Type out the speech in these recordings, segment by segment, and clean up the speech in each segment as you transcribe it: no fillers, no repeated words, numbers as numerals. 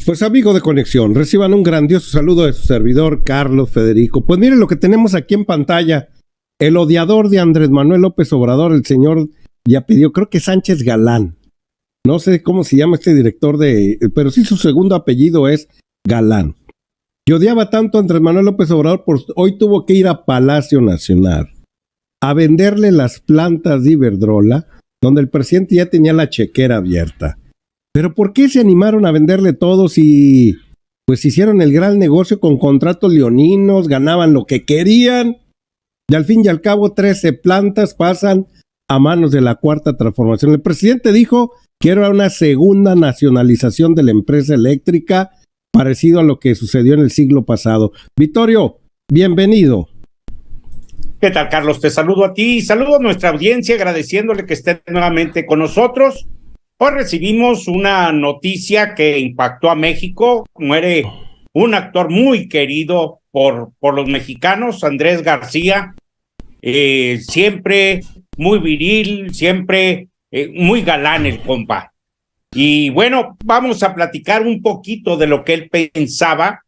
Pues amigo de Conexión, reciban un grandioso saludo de su servidor Carlos Federico. Pues miren lo que tenemos aquí en pantalla. El odiador de Andrés Manuel López Obrador, el señor ya pidió, creo que Sánchez Galán. No sé cómo se llama este director pero sí su segundo apellido es Galán. Que odiaba tanto a Andrés Manuel López Obrador, pues hoy tuvo que ir a Palacio Nacional a venderle las plantas de Iberdrola, donde el presidente ya tenía la chequera abierta. Pero ¿por qué se animaron a venderle todo si pues hicieron el gran negocio con contratos leoninos, ganaban lo que querían? Y al fin y al cabo 13 plantas pasan a manos de la Cuarta Transformación. El presidente dijo que era una segunda nacionalización de la empresa eléctrica, parecido a lo que sucedió en el siglo pasado. Vittorio, bienvenido. ¿Qué tal, Carlos? Te saludo a ti y saludo a nuestra audiencia agradeciéndole que estén nuevamente con nosotros. Hoy recibimos una noticia que impactó a México. Muere un actor muy querido por los mexicanos, Andrés García, siempre muy viril, siempre muy galán el compa. Y bueno, vamos a platicar un poquito de lo que él pensaba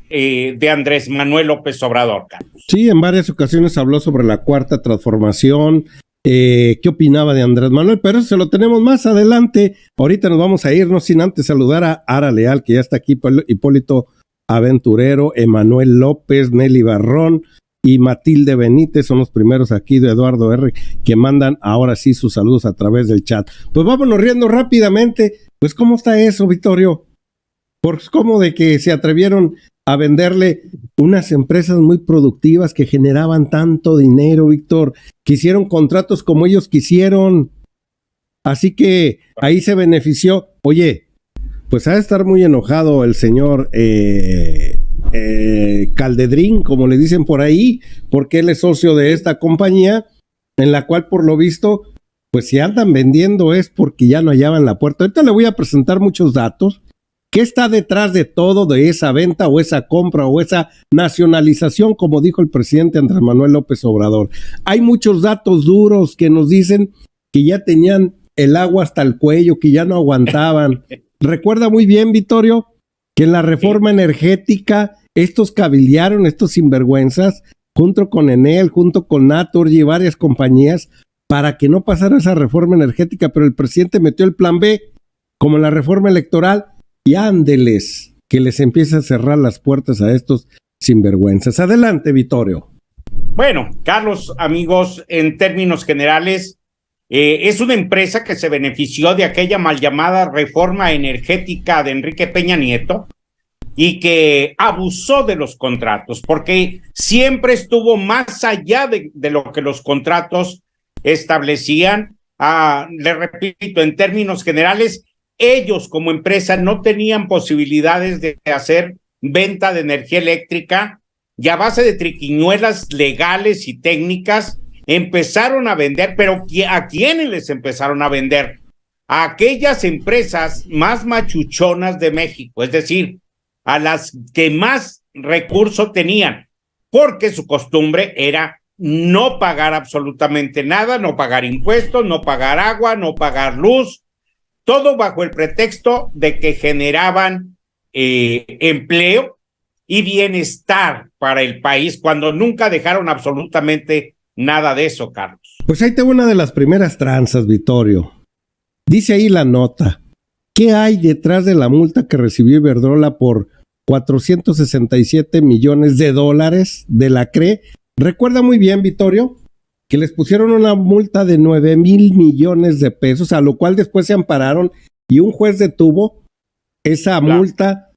de Andrés Manuel López Obrador, Carlos. Sí, en varias ocasiones habló sobre la Cuarta Transformación, qué opinaba de Andrés Manuel, pero eso se lo tenemos más adelante. Ahorita nos vamos a irnos sin antes saludar a Ara Leal, que ya está aquí, Hipólito Aventurero, Emanuel López, Nelly Barrón y Matilde Benítez, son los primeros aquí de Eduardo R., que mandan ahora sí sus saludos a través del chat. Pues vámonos riendo rápidamente. Pues ¿cómo está eso, Vittorio? Pues cómo de que se atrevieron a venderle unas empresas muy productivas que generaban tanto dinero, Víctor, que hicieron contratos como ellos quisieron. Así que ahí se benefició. Oye, pues ha de estar muy enojado el señor Caldedrín, como le dicen por ahí, porque él es socio de esta compañía, en la cual por lo visto, pues si andan vendiendo es porque ya no hallaban la puerta. Ahorita le voy a presentar muchos datos. ¿Qué está detrás de todo, de esa venta o esa compra o esa nacionalización, como dijo el presidente Andrés Manuel López Obrador? Hay muchos datos duros que nos dicen que ya tenían el agua hasta el cuello, que ya no aguantaban. Recuerda muy bien, Vittorio, que en la reforma energética estos cabildearon, estos sinvergüenzas, junto con Enel, junto con Naturgy y varias compañías, para que no pasara esa reforma energética, pero el presidente metió el plan B, como en la reforma electoral, y ándeles, que les empieza a cerrar las puertas a estos sinvergüenzas. Adelante, Vittorio. Bueno, Carlos, amigos, en términos generales, es una empresa que se benefició de aquella mal llamada reforma energética de Enrique Peña Nieto y que abusó de los contratos, porque siempre estuvo más allá de lo que los contratos establecían. Le repito, en términos generales, ellos como empresa no tenían posibilidades de hacer venta de energía eléctrica y a base de triquiñuelas legales y técnicas empezaron a vender, pero ¿a quiénes les empezaron a vender? A aquellas empresas más machuchonas de México, es decir, a las que más recursos tenían, porque su costumbre era no pagar absolutamente nada, no pagar impuestos, no pagar agua, no pagar luz, todo bajo el pretexto de que generaban empleo y bienestar para el país, cuando nunca dejaron absolutamente nada de eso, Carlos. Pues ahí tengo una de las primeras tranzas, Vittorio. Dice ahí la nota. ¿Qué hay detrás de la multa que recibió Iberdrola por 467 millones de dólares de la CRE? Recuerda muy bien, Vittorio, que les pusieron una multa de 9,000 millones de pesos, a lo cual después se ampararon y un juez detuvo esa multa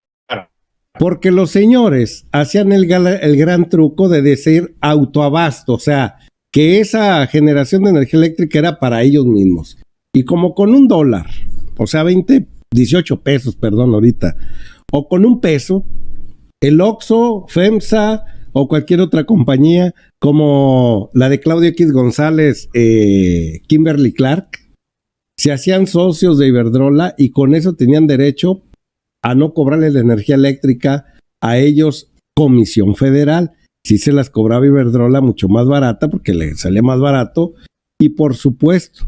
porque los señores hacían el gran truco de decir autoabasto, o sea, que esa generación de energía eléctrica era para ellos mismos. Y como con $1, o sea, 18 pesos, perdón, ahorita, o con $1, el Oxxo, FEMSA o cualquier otra compañía como la de Claudio X González, Kimberly Clark, se hacían socios de Iberdrola y con eso tenían derecho a no cobrarle la energía eléctrica a ellos, Comisión Federal. Sí se las cobraba Iberdrola mucho más barata porque le salía más barato, y por supuesto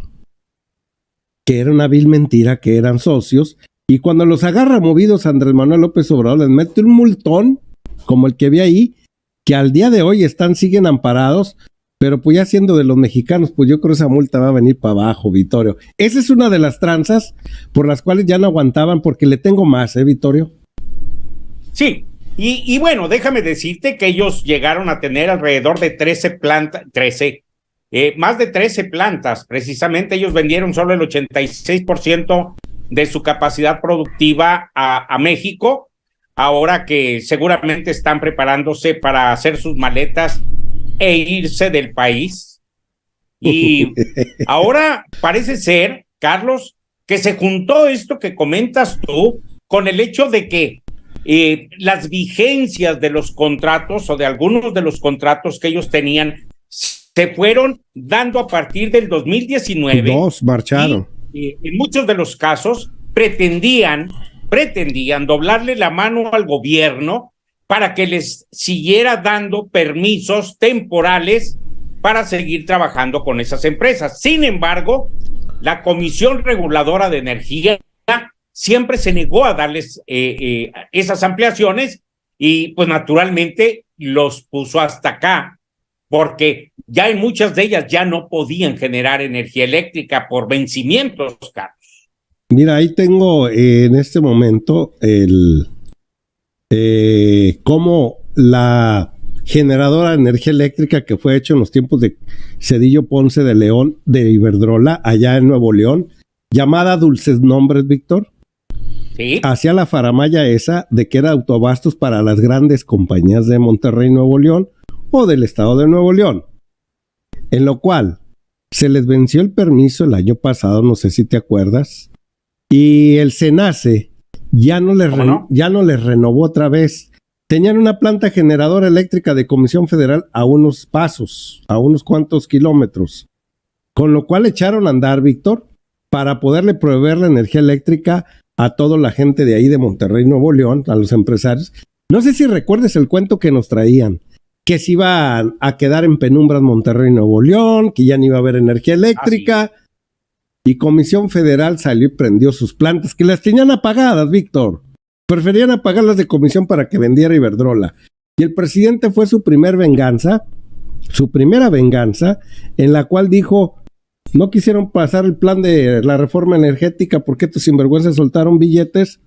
que era una vil mentira que eran socios Y cuando los agarra movidos Andrés Manuel López Obrador, les mete un multón, como el que vi ahí, que al día de hoy siguen amparados, pero pues ya siendo de los mexicanos, pues yo creo que esa multa va a venir para abajo, Vittorio. Esa es una de las tranzas por las cuales ya no aguantaban, porque le tengo más, Vittorio. Sí, y bueno, déjame decirte que ellos llegaron a tener alrededor de 13 plantas, más de 13 plantas, precisamente ellos vendieron solo el 86% de su capacidad productiva a México, ahora que seguramente están preparándose para hacer sus maletas e irse del país. Y ahora parece ser, Carlos, que se juntó esto que comentas tú con el hecho de que las vigencias de los contratos o de algunos de los contratos que ellos tenían se fueron dando a partir del 2019. Dos marcharon. Y en muchos de los casos pretendían doblarle la mano al gobierno para que les siguiera dando permisos temporales para seguir trabajando con esas empresas. Sin embargo, la Comisión Reguladora de Energía siempre se negó a darles esas ampliaciones y pues naturalmente los puso hasta acá, porque ya en muchas de ellas ya no podían generar energía eléctrica por vencimientos, Carlos. Mira, ahí tengo en este momento cómo la generadora de energía eléctrica que fue hecho en los tiempos de Cedillo Ponce de León de Iberdrola, allá en Nuevo León, llamada Dulces Nombres, Víctor. ¿Sí? Hacía la faramaya esa de que era autoabastos para las grandes compañías de Monterrey, Nuevo León, o del estado de Nuevo León, en lo cual se les venció el permiso el año pasado, no sé si te acuerdas, y el SENACE ya no les renovó otra vez. Tenían una planta generadora eléctrica de Comisión Federal a unos pasos, a unos cuantos kilómetros, con lo cual echaron a andar, Víctor, para poderle proveer la energía eléctrica a toda la gente de ahí de Monterrey, Nuevo León, a los empresarios. No sé si recuerdes el cuento que nos traían, que se iba a quedar en penumbras Monterrey, Nuevo León, que ya no iba a haber energía eléctrica, y Comisión Federal salió y prendió sus plantas, que las tenían apagadas, Víctor. Preferían apagarlas de comisión para que vendiera Iberdrola. Y el presidente fue su primera venganza, en la cual dijo, no quisieron pasar el plan de la reforma energética porque estos sinvergüenzas soltaron billetes,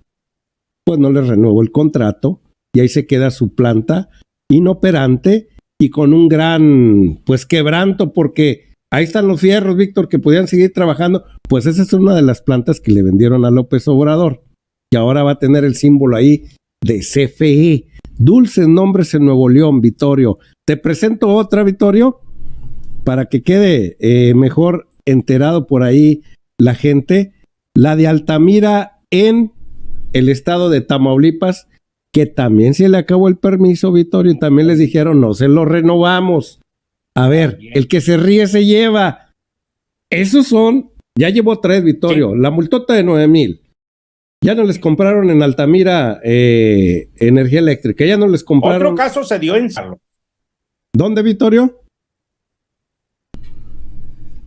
pues no les renuevó el contrato, y ahí se queda su planta inoperante y con un gran, pues, quebranto, porque ahí están los fierros, Víctor, que podían seguir trabajando. Pues esa es una de las plantas que le vendieron a López Obrador, que ahora va a tener el símbolo ahí de CFE. Dulces Nombres en Nuevo León, Vittorio. Te presento otra, Vittorio, para que quede mejor enterado por ahí la gente. La de Altamira en el estado de Tamaulipas, que también se le acabó el permiso, Vittorio, y también les dijeron, no se lo renovamos. A ver, el que se ríe se lleva. Esos son, ya llevó 3, Vittorio, sí. La multota de 9,000. Ya no les compraron en Altamira energía eléctrica, ya no les compraron. Otro caso se dio en Salud. ¿Dónde, Vittorio?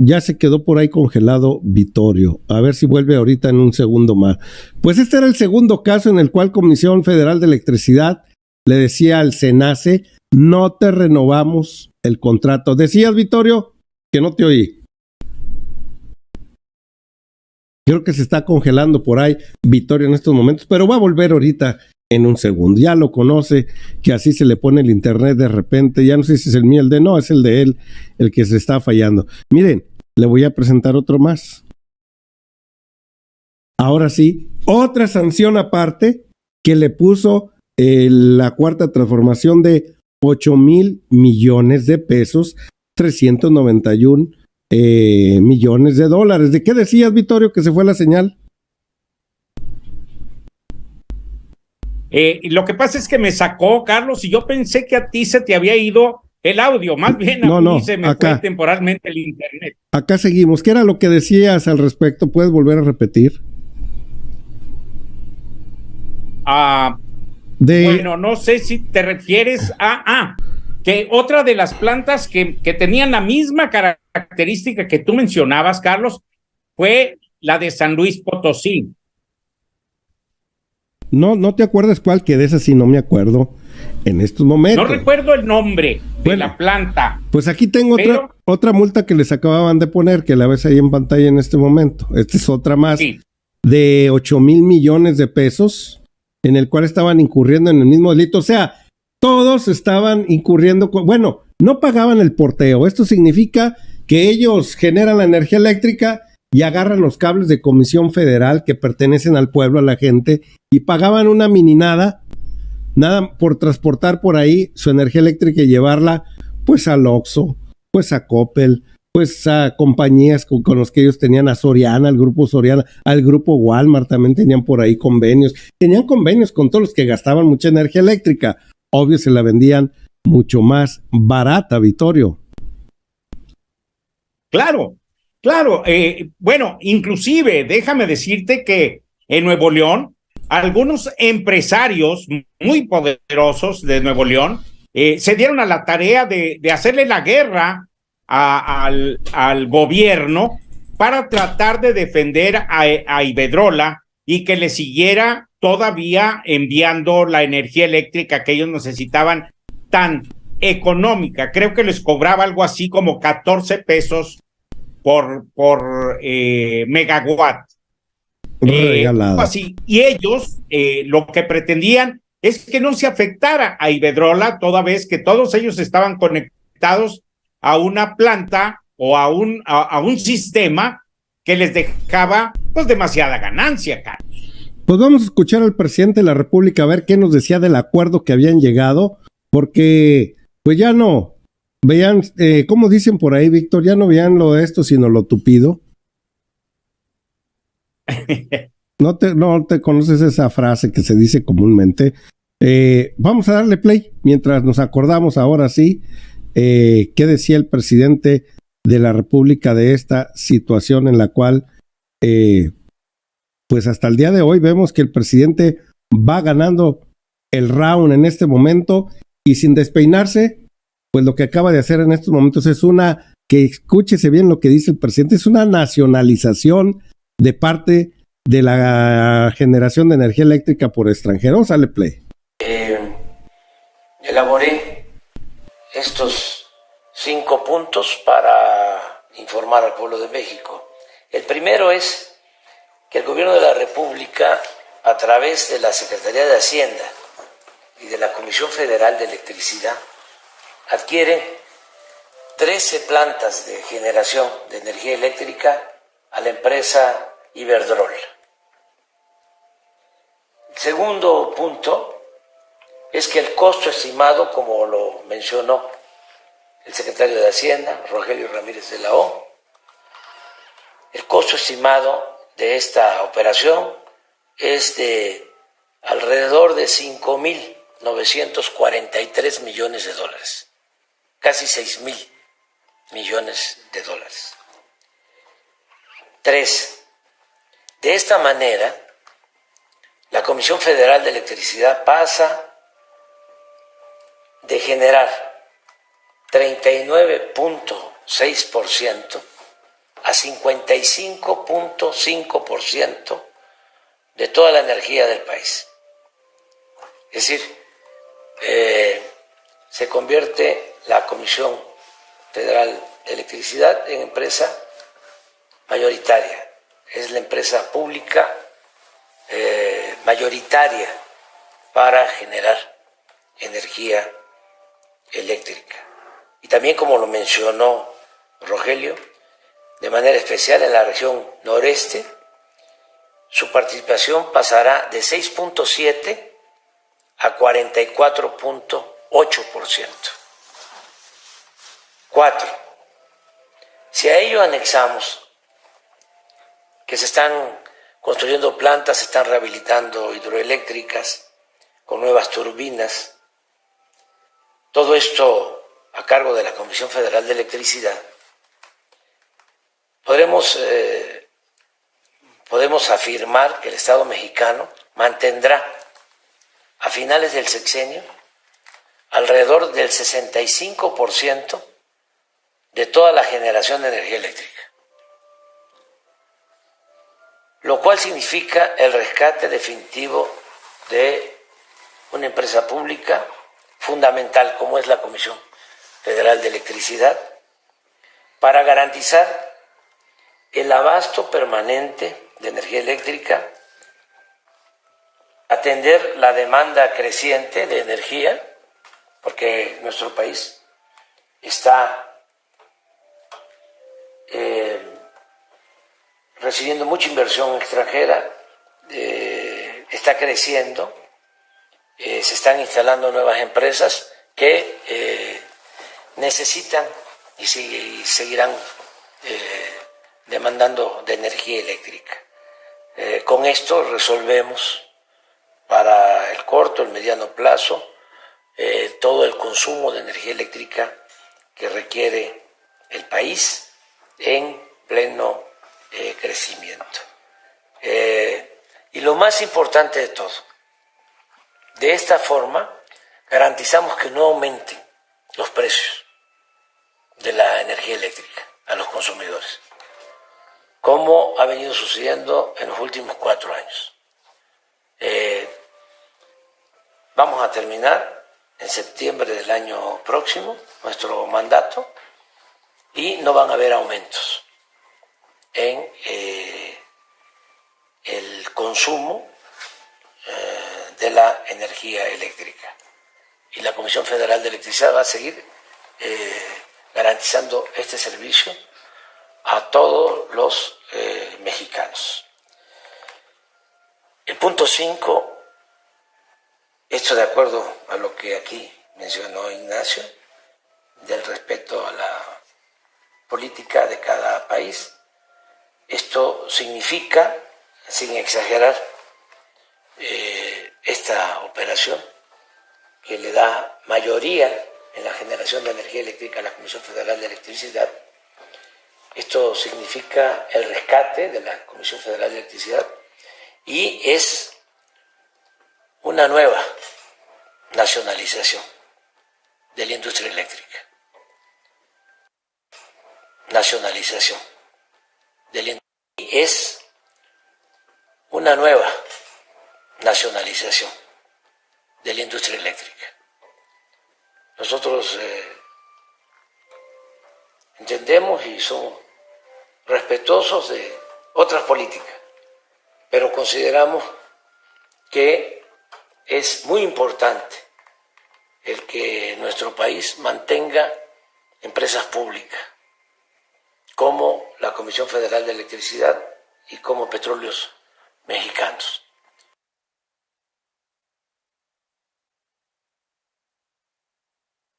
Ya se quedó por ahí congelado Vittorio. A ver si vuelve ahorita en un segundo más. Pues este era el segundo caso en el cual Comisión Federal de Electricidad le decía al SENACE, no te renovamos el contrato. ¿Decías, Vittorio? Que no te oí. Creo que se está congelando por ahí Vittorio en estos momentos, pero va a volver ahorita en un segundo. Ya lo conoce, que así se le pone el internet de repente. Ya no sé si es el mío, el de no, es el de él, el que se está fallando. Miren, le voy a presentar otro más. Ahora sí, otra sanción aparte que le puso la cuarta transformación de 8,000 millones de pesos, 391 millones de dólares. ¿De qué decías, Vittorio, que se fue la señal? Lo que pasa es que me sacó, Carlos, y yo pensé que a ti se te había ido el audio, más bien a mí se me fue temporalmente el internet. Acá seguimos. ¿Qué era lo que decías al respecto? ¿Puedes volver a repetir? Bueno, no sé si te refieres a que otra de las plantas que tenían la misma característica que tú mencionabas, Carlos, fue la de San Luis Potosí. No te acuerdas cuál, que de esa sí no me acuerdo en estos momentos. No recuerdo el nombre de la planta. Pues aquí tengo otra multa que les acababan de poner, que la ves ahí en pantalla en este momento. Esta es otra más, sí, de 8,000 millones de pesos, en el cual estaban incurriendo en el mismo delito. O sea, todos estaban incurriendo, bueno, no pagaban el porteo. Esto significa que ellos generan la energía eléctrica y agarran los cables de Comisión Federal que pertenecen al pueblo, a la gente, y pagaban una nada por transportar por ahí su energía eléctrica y llevarla pues al Oxxo, pues a Coppel, pues a compañías con los que ellos tenían, a Soriana, al grupo Soriana, al grupo Walmart también tenían por ahí convenios. Tenían convenios con todos los que gastaban mucha energía eléctrica. Obvio, se la vendían mucho más barata, Vittorio. Claro. Bueno, inclusive déjame decirte que en Nuevo León, algunos empresarios muy poderosos de Nuevo León se dieron a la tarea de hacerle la guerra al gobierno para tratar de defender a Iberdrola y que le siguiera todavía enviando la energía eléctrica que ellos necesitaban tan económica. Creo que les cobraba algo así como 14 pesos por megawatt. Así. Y ellos lo que pretendían es que no se afectara a Iberdrola, toda vez que todos ellos estaban conectados a una planta o a un sistema que les dejaba pues demasiada ganancia, Carlos. Pues vamos a escuchar al presidente de la República a ver qué nos decía del acuerdo que habían llegado, porque pues ya no veían, como dicen por ahí, Víctor, ya no veían lo de esto, sino lo tupido. No te conoces esa frase que se dice comúnmente. Vamos a darle play mientras nos acordamos ahora sí qué decía el presidente de la República de esta situación en la cual pues hasta el día de hoy vemos que el presidente va ganando el round en este momento y sin despeinarse, pues lo que acaba de hacer en estos momentos es que escúchese bien lo que dice el presidente, es una nacionalización de parte de la generación de energía eléctrica por extranjeros. Sale play. Elaboré estos 5 puntos para informar al pueblo de México. El primero es que el gobierno de la República, a través de la Secretaría de Hacienda y de la Comisión Federal de Electricidad, adquiere 13 plantas de generación de energía eléctrica a la empresa Iberdrola. El segundo punto es que el costo estimado, como lo mencionó el secretario de Hacienda, Rogelio Ramírez de la O, el costo estimado de esta operación es de alrededor de 5,943 millones de dólares, casi 6,000 millones de dólares. 3. De esta manera, la Comisión Federal de Electricidad pasa de generar 39.6% a 55.5% de toda la energía del país. Es decir, se convierte la Comisión Federal de Electricidad en empresa mayoritaria. Es la empresa pública mayoritaria para generar energía eléctrica. Y también, como lo mencionó Rogelio, de manera especial en la región noreste, su participación pasará de 6.7 a 44.8%. 4. Si a ello anexamos que se están construyendo plantas, se están rehabilitando hidroeléctricas con nuevas turbinas, todo esto a cargo de la Comisión Federal de Electricidad, podemos afirmar que el Estado mexicano mantendrá a finales del sexenio alrededor del 65% de toda la generación de energía eléctrica, lo cual significa el rescate definitivo de una empresa pública fundamental como es la Comisión Federal de Electricidad para garantizar el abasto permanente de energía eléctrica, atender la demanda creciente de energía, porque nuestro país está recibiendo mucha inversión extranjera, está creciendo, se están instalando nuevas empresas que necesitan y seguirán demandando de energía eléctrica. Con esto resolvemos para el corto, el mediano plazo, todo el consumo de energía eléctrica que requiere el país en pleno crecimiento. Y lo más importante de todo, de esta forma garantizamos que no aumenten los precios de la energía eléctrica a los consumidores, como ha venido sucediendo en los últimos 4 años. Vamos a terminar en septiembre del año próximo nuestro mandato y no van a haber aumentos en el consumo de la energía eléctrica. Y la Comisión Federal de Electricidad va a seguir garantizando este servicio a todos los mexicanos. El punto 5, esto de acuerdo a lo que aquí mencionó Ignacio, del respeto a la política de cada país. Esto significa, sin exagerar, esta operación que le da mayoría en la generación de energía eléctrica a la Comisión Federal de Electricidad. Esto significa el rescate de la Comisión Federal de Electricidad y es una nueva nacionalización de la industria eléctrica. Nacionalización de la industria es una nueva nacionalización de la industria eléctrica. Nosotros entendemos y somos respetuosos de otras políticas, pero consideramos que es muy importante el que nuestro país mantenga empresas públicas como la Comisión Federal de Electricidad y como Petróleos Mexicanos.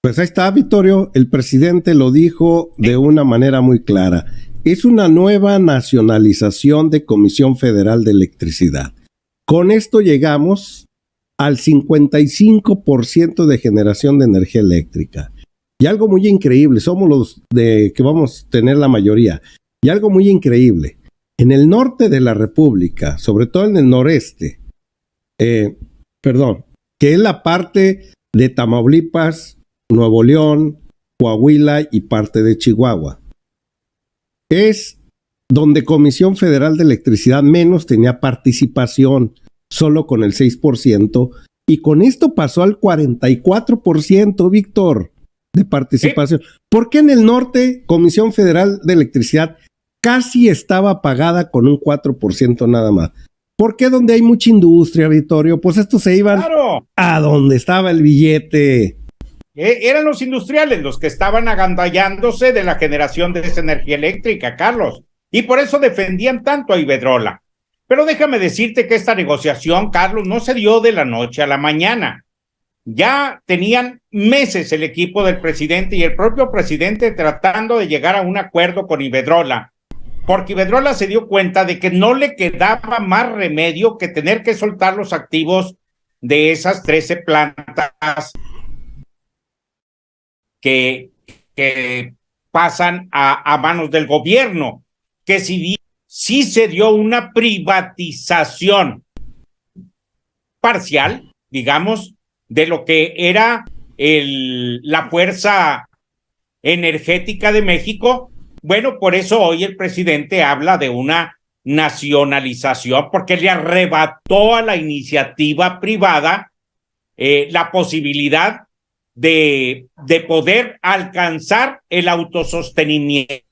Pues ahí está, Vittorio, el presidente lo dijo de una manera muy clara. Es una nueva nacionalización de Comisión Federal de Electricidad. Con esto llegamos al 55% de generación de energía eléctrica. Y algo muy increíble, somos los de que vamos a tener la mayoría. Y algo muy increíble, en el norte de la República, sobre todo en el noreste, que es la parte de Tamaulipas, Nuevo León, Coahuila y parte de Chihuahua. Es donde Comisión Federal de Electricidad menos tenía participación, solo con el 6%, y con esto pasó al 44%, Víctor, de participación. ¿Por qué en el norte Comisión Federal de Electricidad casi estaba pagada con un 4% nada más? ¿Por qué donde hay mucha industria, Vittorio? Pues estos se iban a donde estaba el billete. Eran los industriales los que estaban agandallándose de la generación de esa energía eléctrica, Carlos, y por eso defendían tanto a Iberdrola. Pero déjame decirte que esta negociación, Carlos, no se dio de la noche a la mañana. Ya tenían meses el equipo del presidente y el propio presidente tratando de llegar a un acuerdo con Iberdrola, porque Iberdrola se dio cuenta de que no le quedaba más remedio que tener que soltar los activos de esas 13 plantas que pasan a manos del gobierno, que sí se dio una privatización parcial, digamos, de lo que era la fuerza energética de México. Bueno, por eso hoy el presidente habla de una nacionalización porque le arrebató a la iniciativa privada la posibilidad de poder alcanzar el autosostenimiento.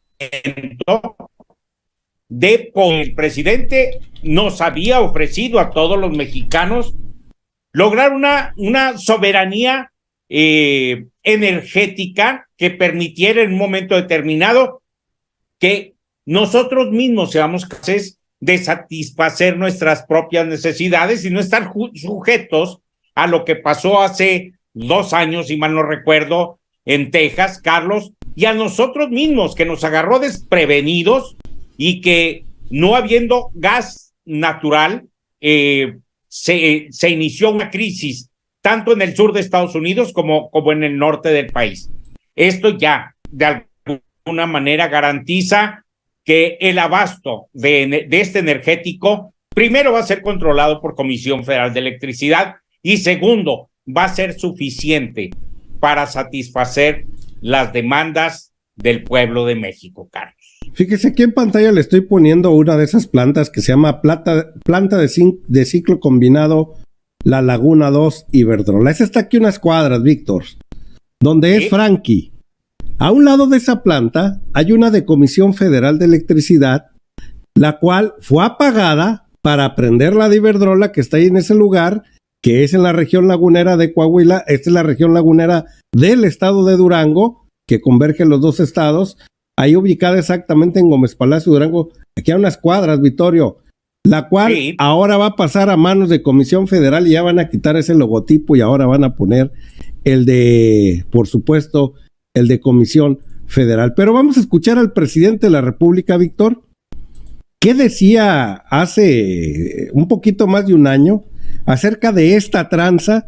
El presidente nos había ofrecido a todos los mexicanos lograr una soberanía energética que permitiera en un momento determinado que nosotros mismos seamos capaces de satisfacer nuestras propias necesidades y no estar sujetos a lo que pasó hace 2 años, si mal no recuerdo, en Texas, Carlos, y a nosotros mismos, que nos agarró desprevenidos y que no habiendo gas natural, se inició una crisis tanto en el sur de Estados Unidos como en el norte del país. Esto ya de alguna manera garantiza que el abasto de este energético, primero, va a ser controlado por Comisión Federal de Electricidad y segundo, va a ser suficiente para satisfacer las demandas del pueblo de México, Carlos. Fíjese, aquí en pantalla le estoy poniendo una de esas plantas que se llama planta de ciclo combinado La Laguna 2 Iberdrola. Esa está aquí unas cuadras, Víctor, donde es Frankie. A un lado de esa planta hay una de Comisión Federal de Electricidad, la cual fue apagada para prender la de Iberdrola, que está ahí en ese lugar, que es en la región lagunera de Coahuila. Esta es la región lagunera del estado de Durango, que converge los dos estados, ahí ubicada exactamente en Gómez Palacio, Durango, aquí a unas cuadras, Vittorio, la cual ahora va a pasar a manos de Comisión Federal y ya van a quitar ese logotipo y ahora van a poner el de, por supuesto, el de Comisión Federal. Pero vamos a escuchar al presidente de la República, Víctor, ¿qué decía hace un poquito más de un año acerca de esta tranza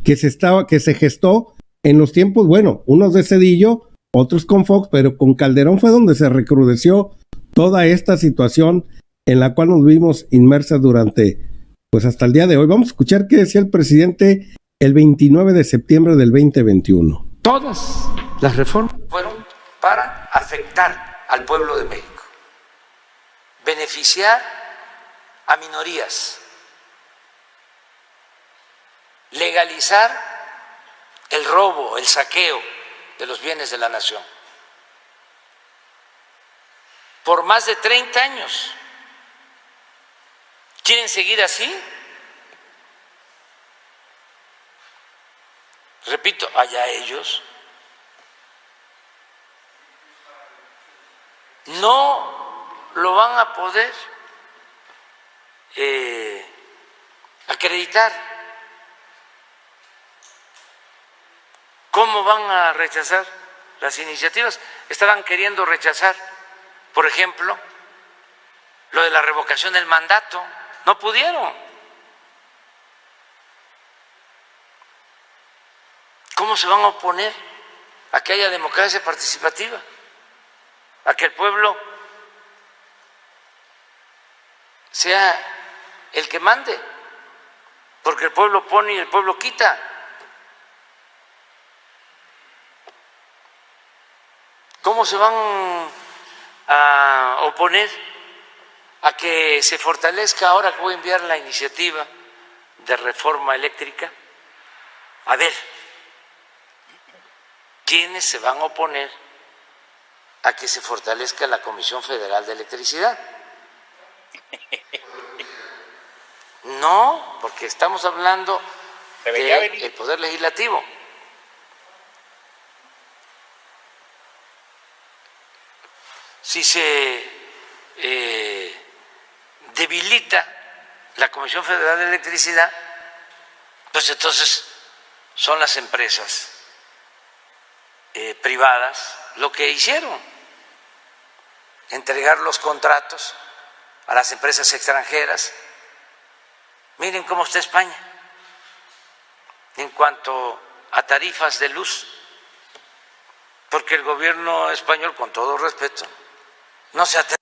que se gestó en los tiempos, bueno, unos de Zedillo, otros con Fox, pero con Calderón fue donde se recrudeció toda esta situación en la cual nos vimos inmersas durante, pues hasta el día de hoy? Vamos a escuchar qué decía el presidente el 29 de septiembre del 2021. Todas las reformas fueron para afectar al pueblo de México, beneficiar a minorías, legalizar el robo, el saqueo de los bienes de la nación. Por más de 30 años. ¿Quieren seguir así? Repito, allá ellos. No lo van a poder acreditar. ¿Cómo van a rechazar las iniciativas? Estaban queriendo rechazar, por ejemplo, lo de la revocación del mandato. No pudieron. ¿Cómo se van a oponer a que haya democracia participativa? A que el pueblo sea el que mande, porque el pueblo pone y el pueblo quita. ¿Cómo se van a oponer a que se fortalezca, ahora que voy a enviar la iniciativa de reforma eléctrica? A ver, ¿quiénes se van a oponer a que se fortalezca la Comisión Federal de Electricidad? No, porque estamos hablando del Poder Legislativo. Si se debilita la Comisión Federal de Electricidad, pues entonces son las empresas privadas lo que hicieron, entregar los contratos a las empresas extranjeras. Miren cómo está España en cuanto a tarifas de luz, porque el gobierno español, con todo respeto, no se atreve.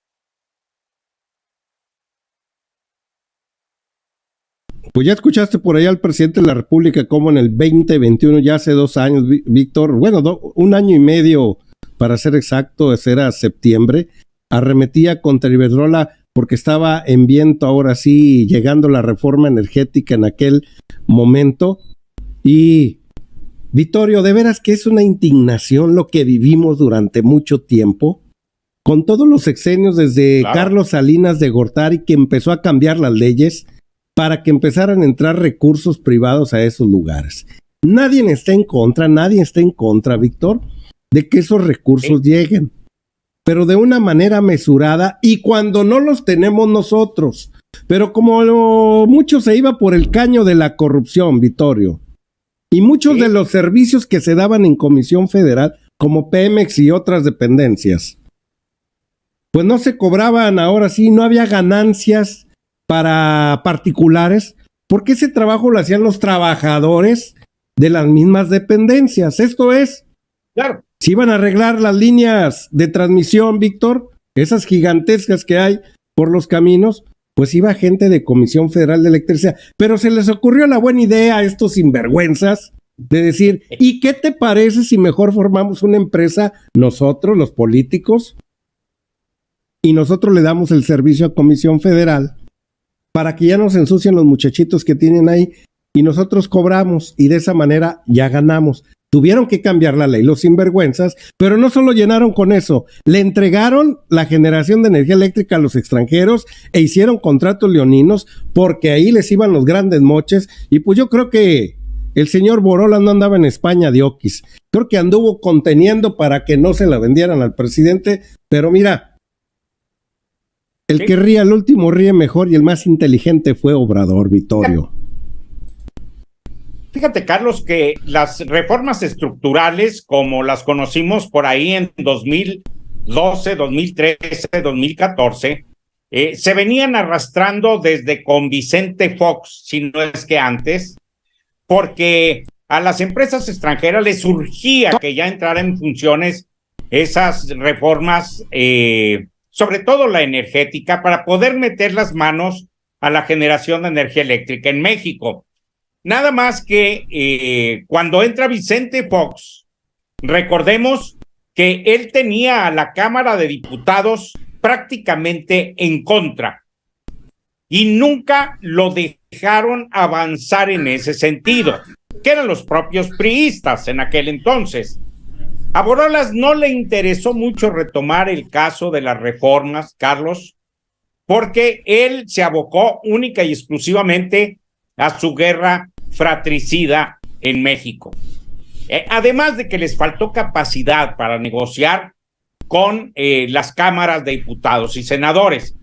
Pues ya escuchaste por ahí al presidente de la República como en el 2021, ya hace 2 años, Víctor, bueno, 1 año y medio para ser exacto, ese era septiembre, arremetía contra Iberdrola porque estaba en viento ahora sí, llegando la reforma energética en aquel momento. Y Vittorio, de veras que es una indignación lo que vivimos durante mucho tiempo, con todos los sexenios desde Carlos Salinas de Gortari, que empezó a cambiar las leyes para que empezaran a entrar recursos privados a esos lugares. Nadie está en contra, Víctor, de que esos recursos lleguen, pero de una manera mesurada y cuando no los tenemos nosotros. Pero como mucho se iba por el caño de la corrupción, Vittorio, y muchos de los servicios que se daban en Comisión Federal, como Pemex y otras dependencias, pues no se cobraban, ahora sí, no había ganancias para particulares, porque ese trabajo lo hacían los trabajadores de las mismas dependencias. Esto es, claro, si iban a arreglar las líneas de transmisión, Víctor, esas gigantescas que hay por los caminos, pues iba gente de Comisión Federal de Electricidad. Pero se les ocurrió la buena idea a estos sinvergüenzas de decir, ¿y qué te parece si mejor formamos una empresa nosotros, los políticos, y nosotros le damos el servicio a Comisión Federal para que ya no se ensucien los muchachitos que tienen ahí y nosotros cobramos y de esa manera ya ganamos? Tuvieron que cambiar la ley los sinvergüenzas, pero no solo llenaron con eso, le entregaron la generación de energía eléctrica a los extranjeros e hicieron contratos leoninos porque ahí les iban los grandes moches. Y pues yo creo que el señor Borola no andaba en España de oquis, creo que anduvo conteniendo para que no se la vendieran al presidente, pero mira, el que ríe al último ríe mejor y el más inteligente fue Obrador, Vittorio. Fíjate, Carlos, que las reformas estructurales, como las conocimos por ahí en 2012, 2013, 2014, se venían arrastrando desde con Vicente Fox, si no es que antes, porque a las empresas extranjeras les urgía que ya entraran en funciones esas reformas, sobre todo la energética, para poder meter las manos a la generación de energía eléctrica en México. Nada más que cuando entra Vicente Fox, recordemos que él tenía a la Cámara de Diputados prácticamente en contra y nunca lo dejaron avanzar en ese sentido, que eran los propios priistas en aquel entonces. A Borolas no le interesó mucho retomar el caso de las reformas, Carlos, porque él se abocó única y exclusivamente a su guerra fratricida en México. Además de que les faltó capacidad para negociar con las cámaras de diputados y senadores.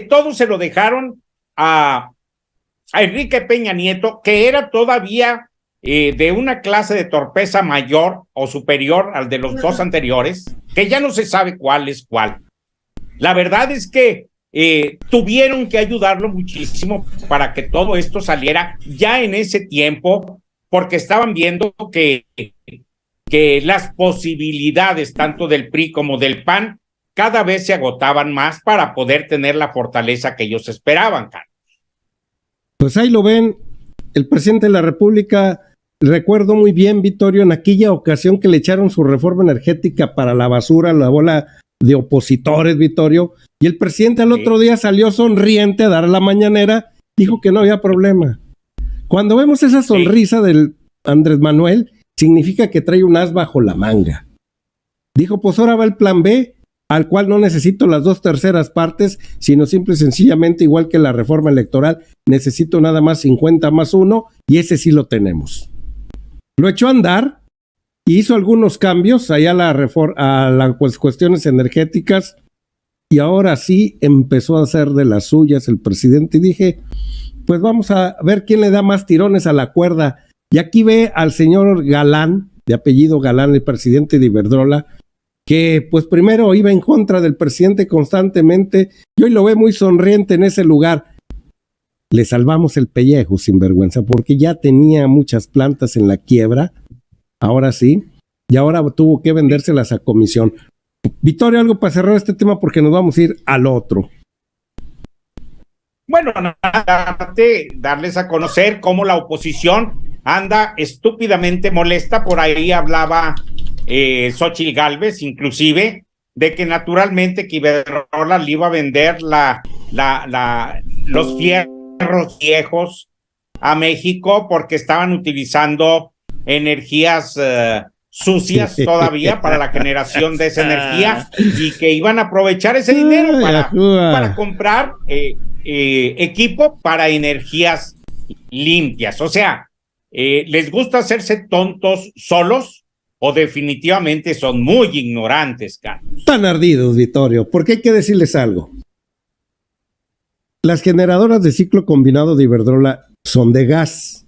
Todo se lo dejaron a Enrique Peña Nieto, que era todavía de una clase de torpeza mayor o superior al de los dos anteriores, que ya no se sabe cuál es cuál. La verdad es que tuvieron que ayudarlo muchísimo para que todo esto saliera ya en ese tiempo, porque estaban viendo que las posibilidades tanto del PRI como del PAN cada vez se agotaban más para poder tener la fortaleza que ellos esperaban, Carlos. Pues ahí lo ven, el presidente de la República, recuerdo muy bien, Vittorio, en aquella ocasión que le echaron su reforma energética para la basura, la bola de opositores, Vittorio, y el presidente al otro día salió sonriente a dar la mañanera, dijo que no había problema. Cuando vemos esa sonrisa del Andrés Manuel, significa que trae un as bajo la manga. Dijo, pues ahora va el plan B, al cual no necesito las 2/3 partes, sino simple y sencillamente, igual que la reforma electoral, necesito nada más 50+1, y ese sí lo tenemos. Lo echó a andar, y hizo algunos cambios allá a las cuestiones energéticas, y ahora sí empezó a hacer de las suyas el presidente, y dije, pues vamos a ver quién le da más tirones a la cuerda. Y aquí ve al señor Galán, de apellido Galán, el presidente de Iberdrola, que pues primero iba en contra del presidente constantemente, y hoy lo ve muy sonriente en ese lugar. Le salvamos el pellejo, sinvergüenza, porque ya tenía muchas plantas en la quiebra, ahora sí, y ahora tuvo que vendérselas a comisión. Vittorio, algo para cerrar este tema porque nos vamos a ir al otro. Bueno, darles a conocer cómo la oposición anda estúpidamente molesta. Por ahí hablaba Xóchitl Gálvez, inclusive, de que naturalmente que Iberdrola le iba a vender la los fierros viejos a México porque estaban utilizando energías sucias todavía para la generación de esa energía y que iban a aprovechar ese dinero para comprar equipo para energías limpias. O sea, ¿les gusta hacerse tontos solos o definitivamente son muy ignorantes, Carlos? Están ardidos, Vittorio, porque hay que decirles algo. Las generadoras de ciclo combinado de Iberdrola son de gas.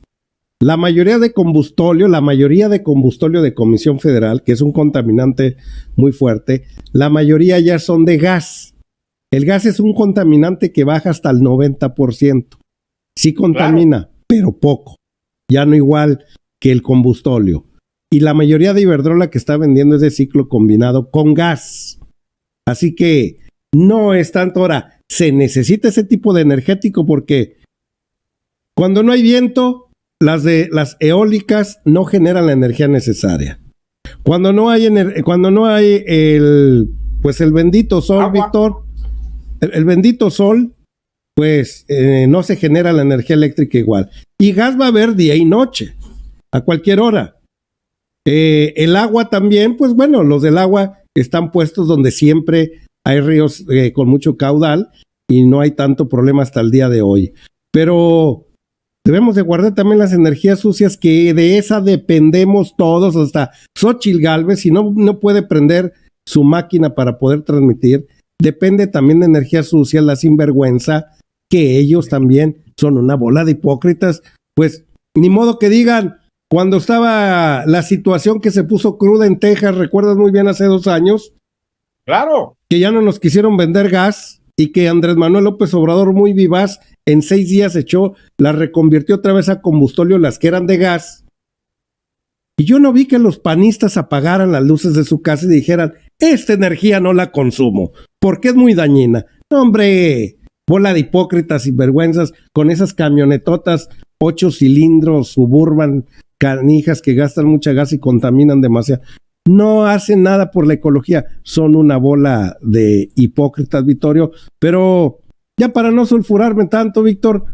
La mayoría de combustóleo de Comisión Federal, que es un contaminante muy fuerte, la mayoría ya son de gas. El gas es un contaminante que baja hasta el 90%. Sí contamina, claro, pero poco. Ya no igual que el combustóleo. Y la mayoría de Iberdrola que está vendiendo es de ciclo combinado con gas. Así que no es tanto. Ahora, se necesita ese tipo de energético porque cuando no hay viento, las eólicas no generan la energía necesaria. Cuando no hay el bendito sol, Víctor, el bendito sol, pues no se genera la energía eléctrica igual. Y gas va a haber día y noche, a cualquier hora. El agua también, pues bueno, los del agua están puestos donde siempre hay ríos con mucho caudal y no hay tanto problema hasta el día de hoy. Pero debemos de guardar también las energías sucias, que de esa dependemos todos, hasta Xóchitl Gálvez, si no puede prender su máquina para poder transmitir, depende también de energías sucias, la sinvergüenza, que ellos también son una bola de hipócritas. Pues ni modo que digan, cuando estaba la situación que se puso cruda en Texas, recuerdas muy bien hace 2 años, claro, que ya no nos quisieron vender gas y que Andrés Manuel López Obrador, muy vivaz, en 6 días las reconvirtió otra vez a combustóleo, las que eran de gas. Y yo no vi que los panistas apagaran las luces de su casa y dijeran, esta energía no la consumo, porque es muy dañina. No, hombre, bola de hipócritas y vergüenzas con esas camionetotas 8 cilindros, Suburban, canijas que gastan mucha gas y contaminan demasiado. No hacen nada por la ecología, son una bola de hipócritas, Vittorio. Pero ya para no sulfurarme tanto, Víctor,